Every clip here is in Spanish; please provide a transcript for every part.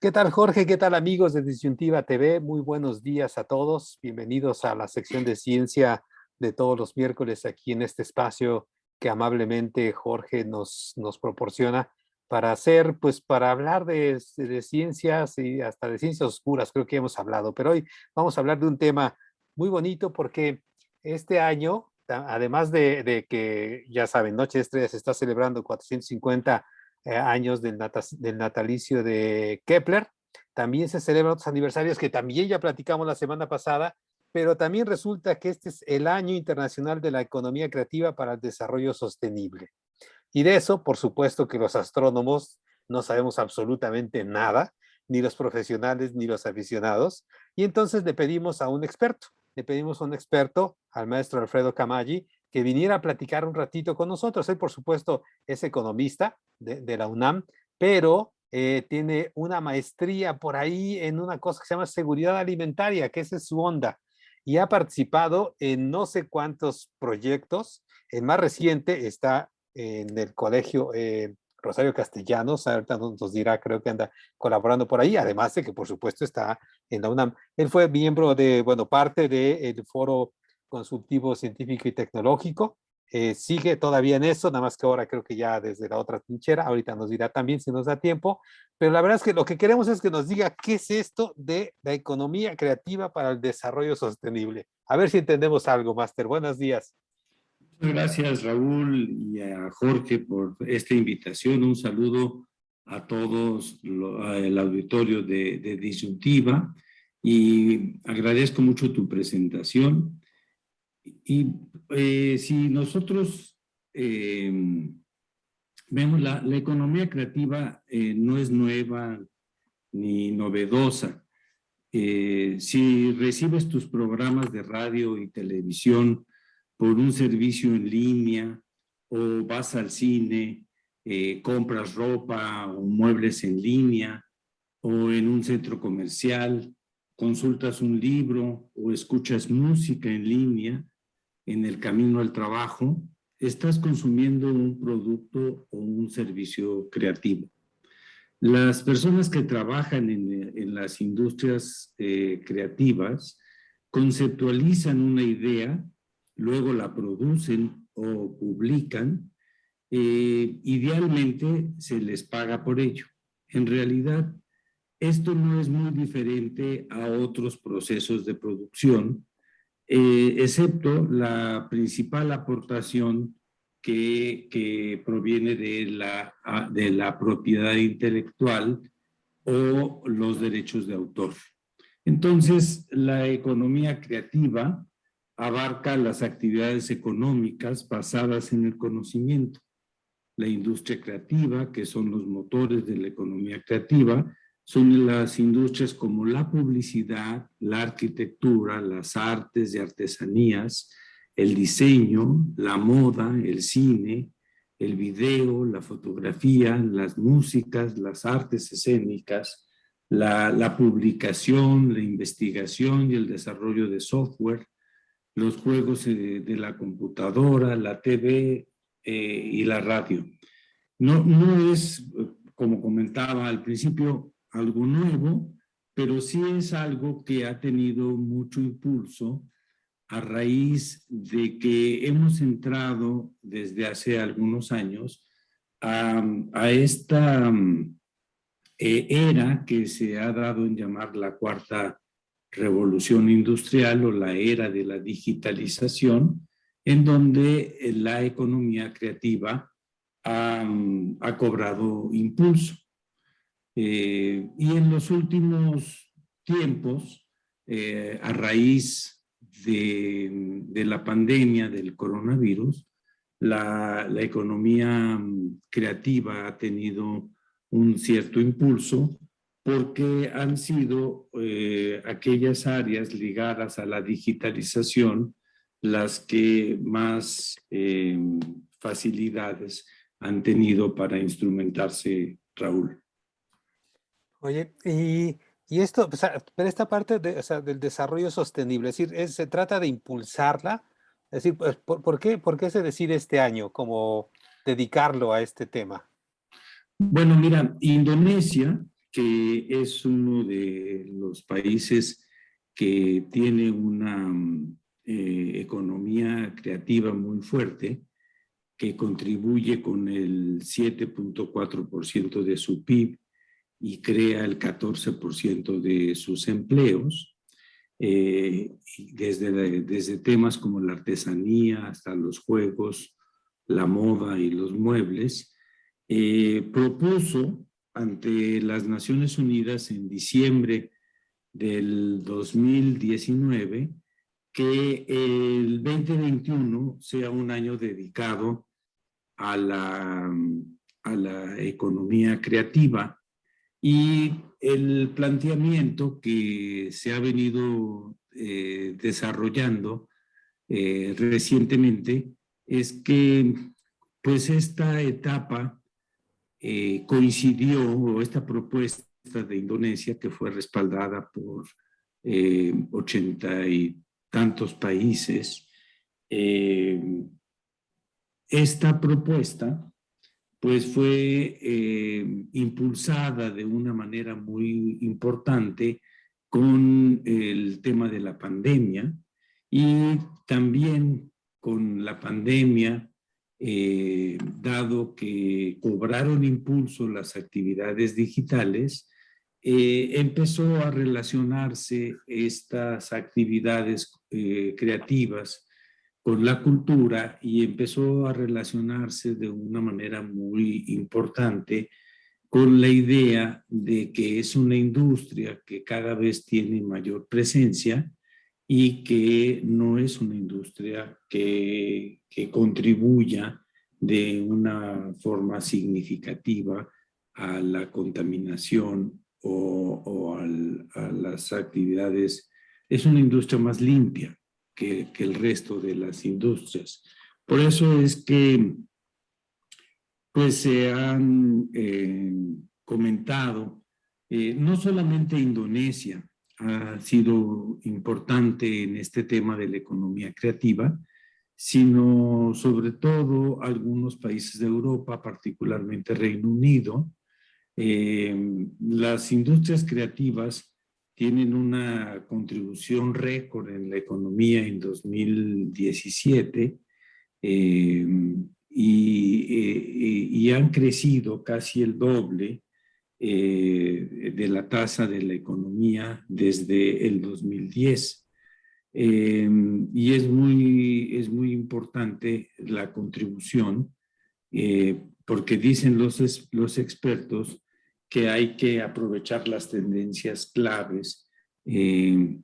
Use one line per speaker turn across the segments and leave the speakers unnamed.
¿Qué tal, Jorge? ¿Qué tal, amigos de Disyuntiva TV? Muy buenos días a todos. Bienvenidos a la sección de ciencia de todos los miércoles aquí en este espacio que amablemente Jorge nos proporciona para hacer, pues para hablar de ciencias y hasta de ciencias oscuras, creo que hemos hablado, pero hoy vamos a hablar de un tema muy bonito porque este año, además de que, ya saben, Noche de Estrellas está celebrando 450 años del natalicio de Kepler. También se celebran otros aniversarios que también ya platicamos la semana pasada, pero también resulta que este es el Año Internacional de la Economía Creativa para el Desarrollo Sostenible. Y de eso, por supuesto que los astrónomos no sabemos absolutamente nada, ni los profesionales ni los aficionados. Y entonces le pedimos a un experto, al maestro Alfredo Camaggi, que viniera a platicar un ratito con nosotros. Él, por supuesto, es economista de la UNAM, pero tiene una maestría por ahí en una cosa que se llama seguridad alimentaria, que esa es su onda. Y ha participado en no sé cuántos proyectos. El más reciente está en el colegio Rosario Castellanos, ahorita nos dirá, creo que anda colaborando por ahí, además de que por supuesto está en la UNAM. Él fue miembro de, bueno, parte del Foro Consultivo Científico y Tecnológico, sigue todavía en eso, nada más que ahora creo que ya desde la otra trinchera, ahorita nos dirá también si nos da tiempo, pero la verdad es que lo que queremos es que nos diga qué es esto de la economía creativa para el desarrollo sostenible. A ver si entendemos algo, Máster. Buenos días.
Muchas gracias, Raúl, y a Jorge por esta invitación. Un saludo a todos el auditorio de Disyuntiva y agradezco mucho tu presentación. Y si nosotros vemos la economía creativa, no es nueva ni novedosa. Si recibes tus programas de radio y televisión por un servicio en línea o vas al cine, compras ropa o muebles en línea o en un centro comercial, consultas un libro o escuchas música en línea en el camino al trabajo, estás consumiendo un producto o un servicio creativo. Las personas que trabajan en las industrias creativas conceptualizan una idea, luego la producen o publican, idealmente se les paga por ello. En realidad, esto no es muy diferente a otros procesos de producción, excepto la principal aportación que proviene de la propiedad intelectual o los derechos de autor. Entonces, la economía creativa abarca las actividades económicas basadas en el conocimiento. La industria creativa, que son los motores de la economía creativa, son las industrias como la publicidad, la arquitectura, las artes y artesanías, el diseño, la moda, el cine, el video, la fotografía, las músicas, las artes escénicas, la publicación, la investigación y el desarrollo de software, los juegos de la computadora, la TV y la radio. No es, como comentaba al principio, algo nuevo, pero sí es algo que ha tenido mucho impulso a raíz de que hemos entrado desde hace algunos años a esta era que se ha dado en llamar la cuarta revolución industrial o la era de la digitalización, en donde la economía creativa ha cobrado impulso. Y en los últimos tiempos, a raíz de la pandemia del coronavirus, la economía creativa ha tenido un cierto impulso porque han sido aquellas áreas ligadas a la digitalización las que más facilidades han tenido para instrumentarse, Raúl.
Oye, y esto, o sea, pero esta parte de, o sea, del desarrollo sostenible, es decir, se trata de impulsarla, es decir, pues, por qué se decide este año como dedicarlo a este tema?
Bueno, mira, Indonesia, que es uno de los países que tiene una economía creativa muy fuerte, que contribuye con el 7.4% de su PIB y crea el 14% de sus empleos, desde temas como la artesanía hasta los juegos, la moda y los muebles. Propuso ante las Naciones Unidas en diciembre del 2019 que el 2021 sea un año dedicado a la economía creativa, y el planteamiento que se ha venido desarrollando recientemente es que pues esta etapa coincidió, o esta propuesta de Indonesia, que fue respaldada por 80 y tantos países, esta propuesta pues fue impulsada de una manera muy importante con el tema de la pandemia, y también con la pandemia, dado que cobraron impulso las actividades digitales, empezó a relacionarse estas actividades creativas con la cultura, y empezó a relacionarse de una manera muy importante con la idea de que es una industria que cada vez tiene mayor presencia y que no es una industria que contribuya de una forma significativa a la contaminación o a las actividades. Es una industria más limpia que el resto de las industrias. Por eso es que pues se han comentado, no solamente Indonesia ha sido importante en este tema de la economía creativa, sino sobre todo algunos países de Europa, particularmente Reino Unido. Las industrias creativas tienen una contribución récord en la economía en 2017, y han crecido casi el doble de la tasa de la economía desde el 2010. Y es muy importante la contribución, porque dicen los expertos que hay que aprovechar las tendencias claves,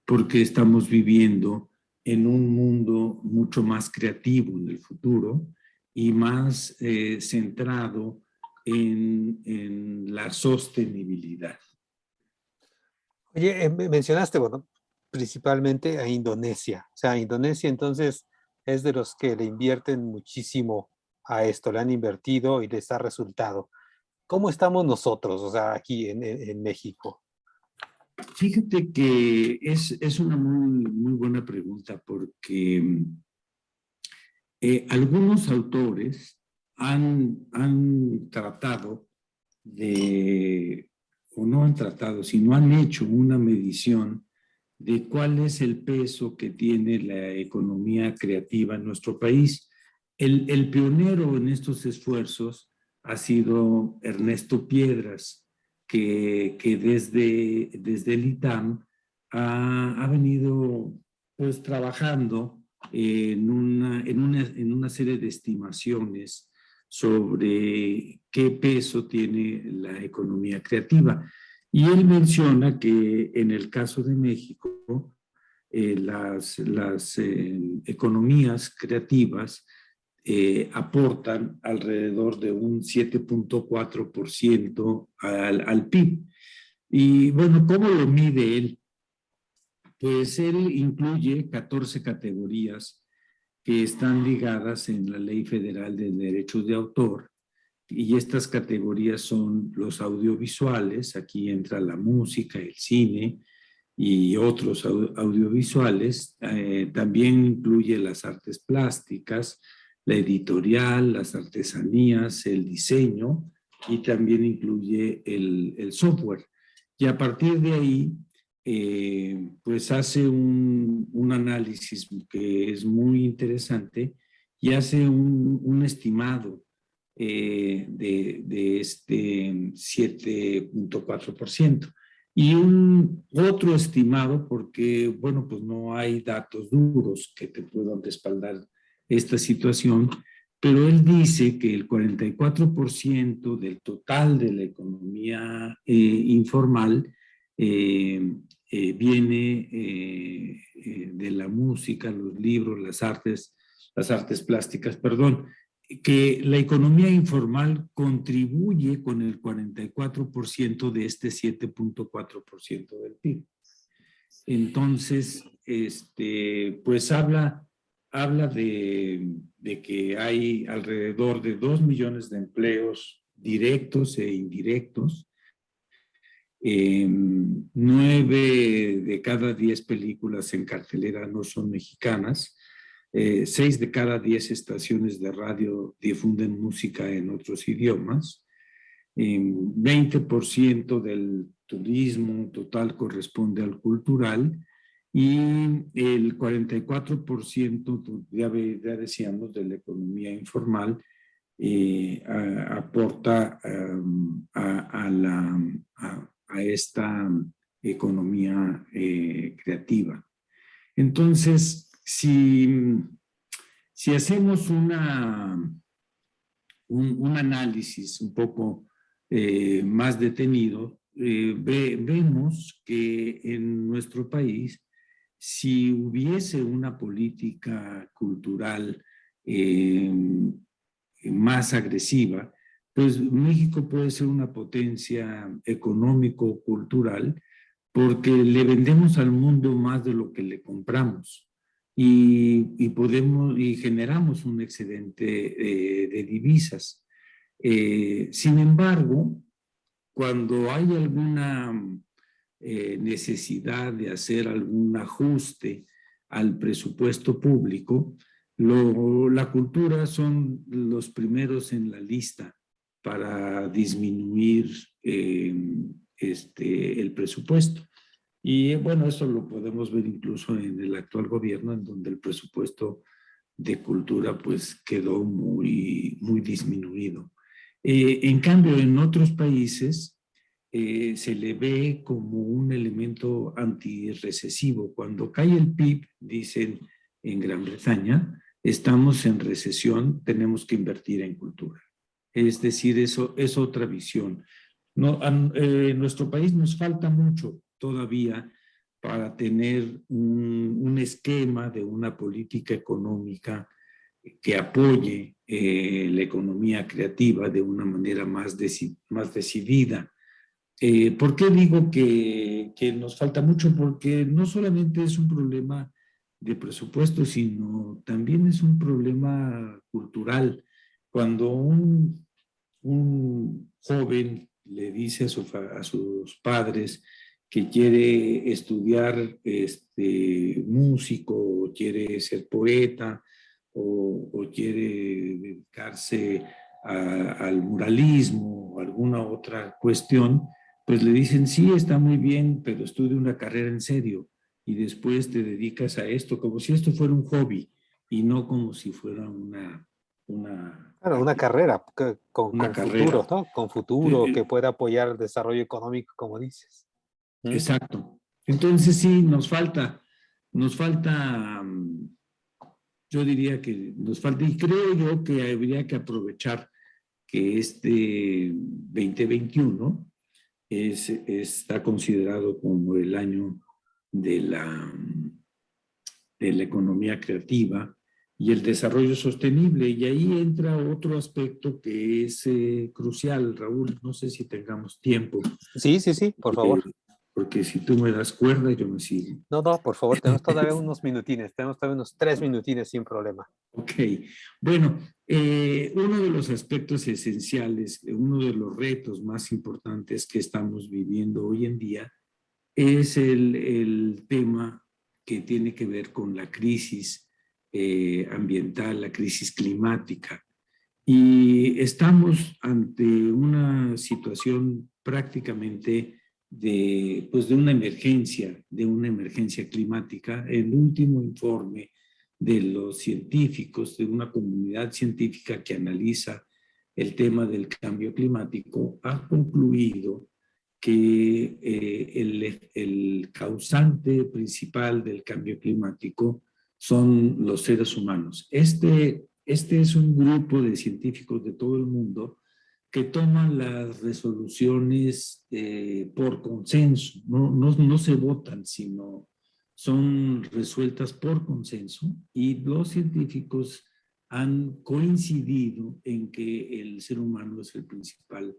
porque estamos viviendo en un mundo mucho más creativo en el futuro y más centrado en la sostenibilidad.
Oye, mencionaste, bueno, principalmente a Indonesia. O sea, Indonesia entonces es de los que le invierten muchísimo a esto, le han invertido y les ha resultado. ¿Cómo estamos nosotros, o sea, aquí en México?
Fíjate que es una muy buena pregunta, porque algunos autores han tratado o no han tratado, sino han hecho una medición de cuál es el peso que tiene la economía creativa en nuestro país. El pionero en estos esfuerzos ha sido Ernesto Piedras, que desde el ITAM ha venido pues trabajando en una serie de estimaciones sobre qué peso tiene la economía creativa. Y él menciona que en el caso de México, las economías creativas aportan alrededor de un 7.4% al PIB. Y bueno, ¿cómo lo mide él? Pues él incluye 14 categorías que están ligadas en la Ley Federal de Derechos de Autor, y estas categorías son los audiovisuales, aquí entra la música, el cine y otros audiovisuales, también incluye las artes plásticas, la editorial, las artesanías, el diseño, y también incluye el software. y a partir de ahí, pues hace un análisis que es muy interesante y hace un estimado de este 7.4%. Y otro estimado, porque, bueno, pues no hay datos duros que te puedan respaldar esta situación, pero él dice que el 44% del total de la economía informal viene de la música, los libros, las artes plásticas, perdón, que la economía informal contribuye con el 44% de este 7.4% del PIB. Entonces, pues habla de que hay alrededor de 2 millones de empleos directos e indirectos. 9 de cada 10 películas en cartelera no son mexicanas. 6 de cada 10 estaciones de radio difunden música en otros idiomas. 20% del turismo total corresponde al cultural y el 44% ya decíamos de la economía informal aporta a esta economía creativa. Entonces, si hacemos un análisis un poco más detenido, vemos que en nuestro país, si hubiese una política cultural más agresiva, pues México puede ser una potencia económico-cultural porque le vendemos al mundo más de lo que le compramos y generamos un excedente de divisas. Sin embargo, cuando hay alguna necesidad de hacer algún ajuste al presupuesto público, la cultura son los primeros en la lista para disminuir el presupuesto. Y bueno, eso lo podemos ver incluso en el actual gobierno, en donde el presupuesto de cultura pues quedó muy disminuido. En cambio, en otros países se le ve como un elemento antirrecesivo. Cuando cae el PIB, dicen en Gran Bretaña, estamos en recesión, tenemos que invertir en cultura. Es decir, eso es otra visión. No, en nuestro país nos falta mucho todavía para tener un esquema de una política económica que apoye la economía creativa de una manera más decidida. ¿Por qué digo que nos falta mucho? Porque no solamente es un problema de presupuesto, sino también es un problema cultural. Cuando un joven le dice a sus padres que quiere estudiar músico, o quiere ser poeta, o quiere dedicarse al muralismo o alguna otra cuestión, pues le dicen, sí, está muy bien, pero estudia una carrera en serio y después te dedicas a esto, como si esto fuera un hobby y no como si fuera
Claro, una carrera con
carrera.
futuro, ¿no? Con futuro que pueda apoyar el desarrollo económico, como dices.
Exacto. Entonces sí, nos falta, yo diría que nos falta, y creo yo que habría que aprovechar que este 2021 está considerado como el año de la economía creativa y el desarrollo sostenible. Y ahí entra otro aspecto que es crucial, Raúl. No sé si tengamos tiempo.
Sí, por favor.
Porque si tú me das cuerda, yo me sigo.
No, por favor, tenemos todavía unos minutines, tenemos todavía unos 3 minutines sin problema.
Ok, bueno, uno de los aspectos esenciales, uno de los retos más importantes que estamos viviendo hoy en día es el tema que tiene que ver con la crisis ambiental, la crisis climática. Y estamos ante una situación prácticamente pues de una emergencia climática. El último informe de los científicos, de una comunidad científica que analiza el tema del cambio climático, ha concluido que el causante principal del cambio climático son los seres humanos. Este es un grupo de científicos de todo el mundo que toman las resoluciones por consenso, no se votan, sino son resueltas por consenso, y los científicos han coincidido en que el ser humano es el principal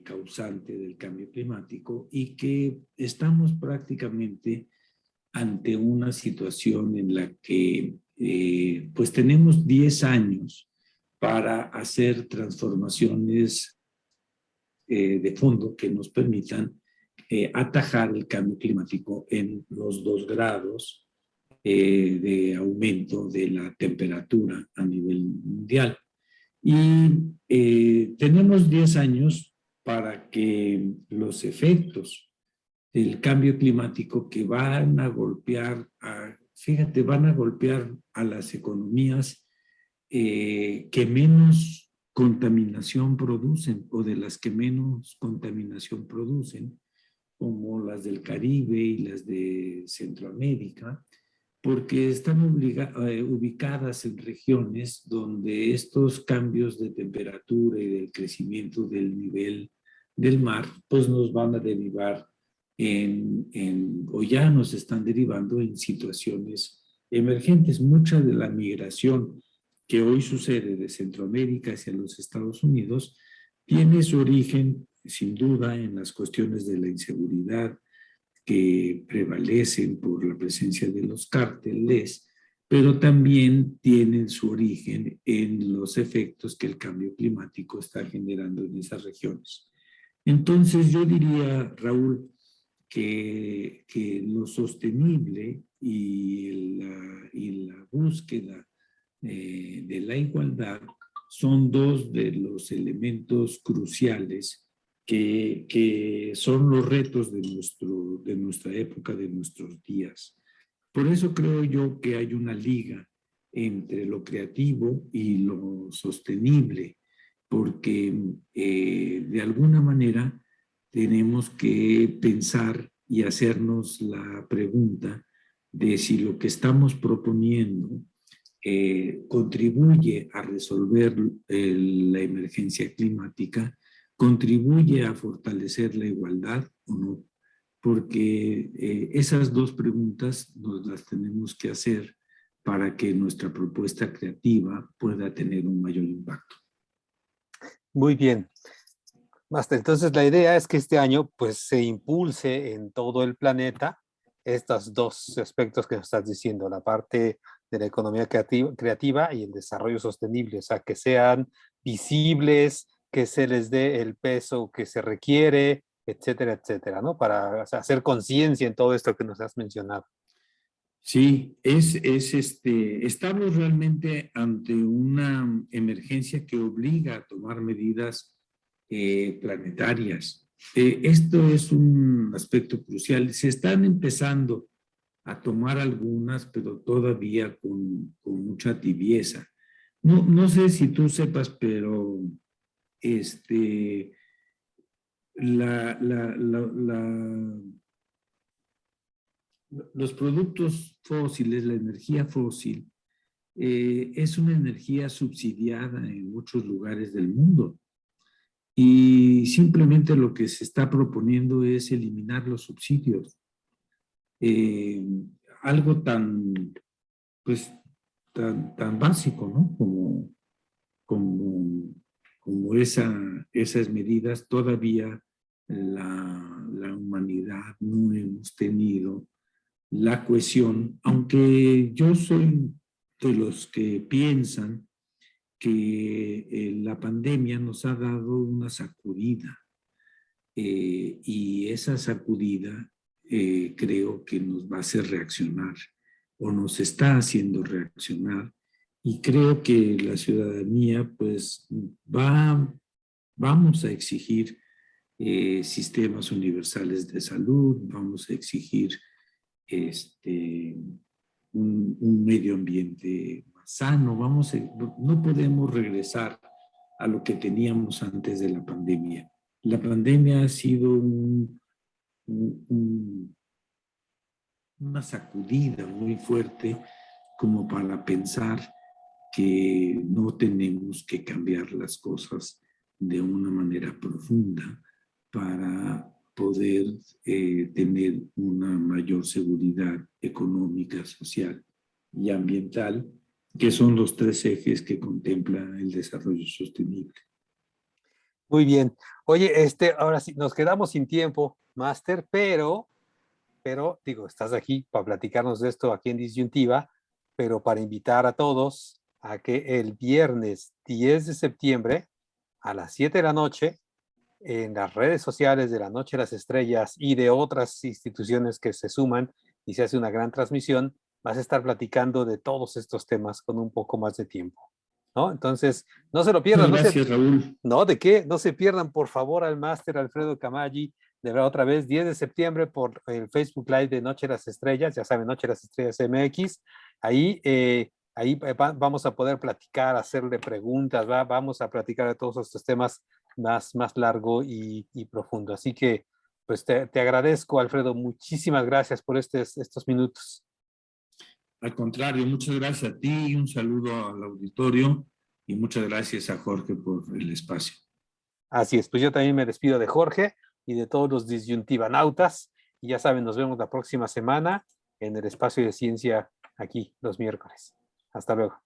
causante del cambio climático y que estamos prácticamente ante una situación en la que pues tenemos 10 años para hacer transformaciones de fondo que nos permitan atajar el cambio climático en los 2 grados de aumento de la temperatura a nivel mundial. Y tenemos 10 años para que los efectos del cambio climático que van a golpear, van a golpear a las economías que menos contaminación producen, o de las que menos contaminación producen, como las del Caribe y las de Centroamérica, porque están ubicadas en regiones donde estos cambios de temperatura y del crecimiento del nivel del mar, pues nos van a derivar o ya nos están derivando en situaciones emergentes. Mucha de la migración que hoy sucede de Centroamérica hacia los Estados Unidos tiene su origen, sin duda, en las cuestiones de la inseguridad que prevalecen por la presencia de los cárteles, pero también tienen su origen en los efectos que el cambio climático está generando en esas regiones. Entonces yo diría, Raúl, que lo sostenible y la búsqueda de la igualdad son 2 de los elementos cruciales que son los retos de nuestra época, de nuestros días. Por eso creo yo que hay una liga entre lo creativo y lo sostenible, porque de alguna manera tenemos que pensar y hacernos la pregunta de si lo que estamos proponiendo contribuye a resolver la emergencia climática, contribuye a fortalecer la igualdad o no, porque esas 2 preguntas nos las tenemos que hacer para que nuestra propuesta creativa pueda tener un mayor impacto.
Muy bien. Hasta entonces la idea es que este año pues se impulse en todo el planeta estos 2 aspectos que nos estás diciendo, la parte de la economía creativa y el desarrollo sostenible, o sea, que sean visibles, que se les dé el peso que se requiere, etcétera, etcétera, ¿no? Para, o sea, hacer conciencia en todo esto que nos has mencionado.
Sí, estamos realmente ante una emergencia que obliga a tomar medidas planetarias. Esto es un aspecto crucial. Se están empezando a tomar algunas, pero todavía con mucha tibieza. No sé si tú sepas, pero la, la, la, la los productos fósiles, la energía fósil, es una energía subsidiada en muchos lugares del mundo. Y simplemente lo que se está proponiendo es eliminar los subsidios. Algo pues, tan básico, ¿no? Como esas medidas, todavía la humanidad no hemos tenido la cohesión, aunque yo soy de los que piensan que la pandemia nos ha dado una sacudida, y esa sacudida creo que nos va a hacer reaccionar, o nos está haciendo reaccionar, y creo que la ciudadanía pues vamos a exigir sistemas universales de salud, vamos a exigir un medio ambiente más sano, no podemos regresar a lo que teníamos antes de la pandemia. La pandemia ha sido una sacudida muy fuerte como para pensar que no tenemos que cambiar las cosas de una manera profunda para poder tener una mayor seguridad económica, social y ambiental, que son los tres ejes que contempla el desarrollo sostenible.
Muy bien. Oye, ahora sí, nos quedamos sin tiempo, Máster, pero digo, estás aquí para platicarnos de esto aquí en Disyuntiva, pero para invitar a todos a que el viernes 10 de septiembre a las 7 de la noche, en las redes sociales de la Noche de las Estrellas y de otras instituciones que se suman y se hace una gran transmisión, vas a estar platicando de todos estos temas con un poco más de tiempo, ¿no? Entonces, no se lo pierdan.
Muchas gracias, Raúl.
No, ¿de qué? No se pierdan, por favor, al máster Alfredo Camaggi. De verdad, otra vez, 10 de septiembre por el Facebook Live de Noche de las Estrellas, ya saben, Noche de las Estrellas MX. Ahí vamos a poder platicar, hacerle preguntas, vamos a platicar de todos estos temas más largo y profundo. Así que, pues te agradezco, Alfredo, muchísimas gracias por estos minutos.
Al contrario, muchas gracias a ti, un saludo al auditorio y muchas gracias a Jorge por el espacio.
Así es, pues yo también me despido de Jorge y de todos los disyuntivanautas. Y ya saben, nos vemos la próxima semana en el espacio de ciencia aquí los miércoles. Hasta luego.